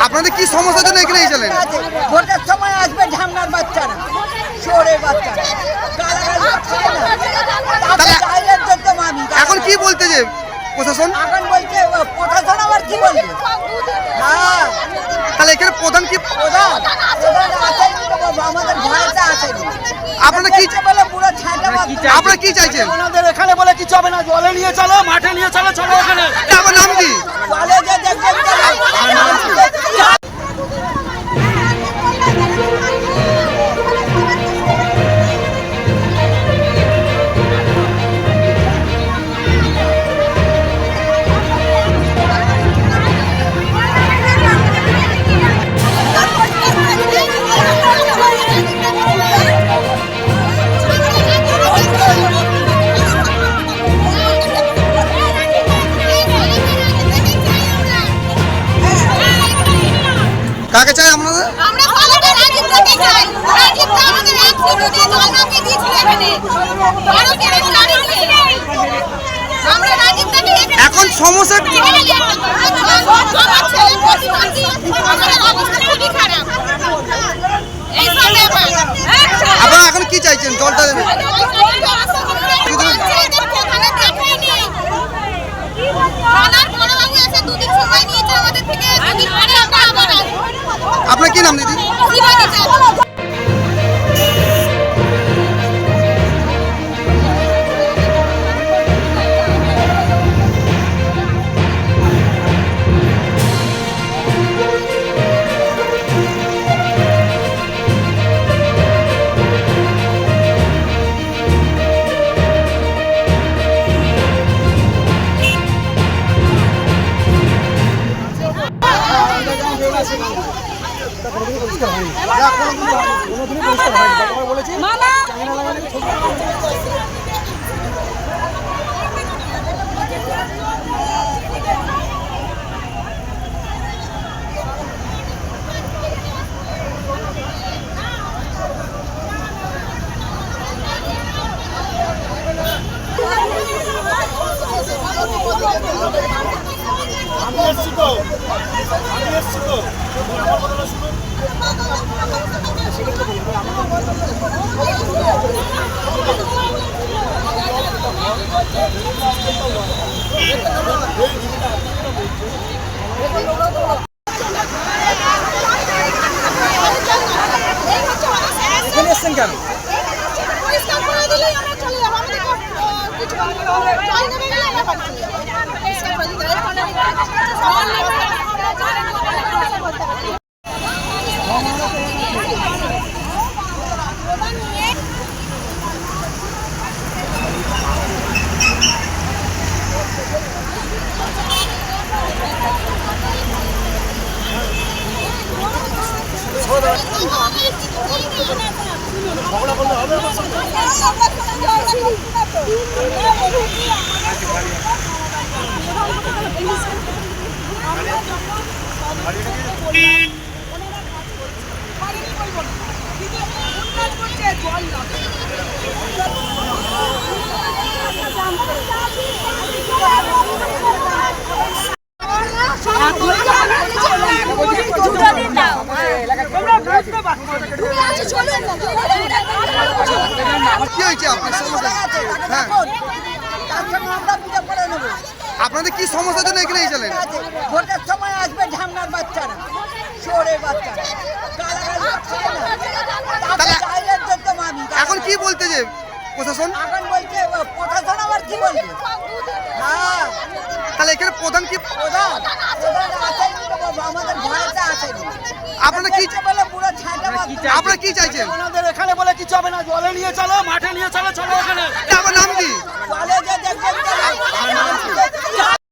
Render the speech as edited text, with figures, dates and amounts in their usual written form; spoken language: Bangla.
আপনাদের কি সমস্যার জন্য এখানে এসেছিলেন? ভোটের সময় আসবে ঝামনার বাচ্চারা, শহরের বাচ্চারা এখন কি বলতে যে প্রশাসন? এখন বলছে প্রশাসন আবার কি বলবে? হ্যাঁ, তাহলে এখানে প্রধান কি? প্রধান আসেনি তো বাবা, আমাদের ভয়টা আসেনি। আপনারা কি বলে পুরো ছাটা আপনারা কি চাইছেন? আমাদের এখানে বলে কিছু হবে না, জলে নিয়ে চলো, মাঠে নিয়ে চলো, চলো এখানে। আমার নাম কি? কলেজে দেখবেন কাকে চাই আপনাদের? আমরা ভালোটা রাজীব দাকে চাই। রাজীব দা আমাদের এক সিটে জল নামিয়ে দিয়েছিল এখানে। আরো কেন দাঁড়িয়ে? আমরা রাজীব দাকে এখন সমস্যা আমার ছেলে প্রতিবন্ধী, আমাদের অবস্থা খুবই খারাপ। এই সব ব্যাপার। আপনারা এখন কি চাইছেন? জলটা দেবেন? পঞ্চায়েতের প্রধানে দেখায়নি। থানার বড়বাবু এসে দুদিন সময় নিয়েছে আমাদের থেকে, দুদিন পরে আমরা আবার আসবো। আপনার কি নাম দিদি? শিবানী চাঁদ। পরিষ্কার করে দিলেই আমরা চলে যাবো। আমাদের কিছু জল নেমে গেলে আমরা বাড়ি চলে যাবো। পরিষ্কার করে দিতে কি হয়েছে আপনার সমস্যা? হ্যাঁ, আপনাদের কি সমস্যার জন্য এখানে এসেছিলেন? ভোটের সময় আসবে ঝামনার বাচ্চারা, শহরের বাচ্চারা এখন কি বলতে যে প্রশাসন? এখন বলছে প্রশাসন আবার কি বলবে? হ্যাঁ, তাহলে এখানে প্রধান কি? প্রধান আসেনি তো বাবা, আমাদের ভয়টা আসেনি। আপনারা কি বলে পুরো ছাটা আপনারা কি চাইছেন? আমাদের এখানে বলে কিছু হবে না, জলে নিয়ে চলো, মাঠে নিয়ে চলো, চলো এখানে। আমার নাম কি?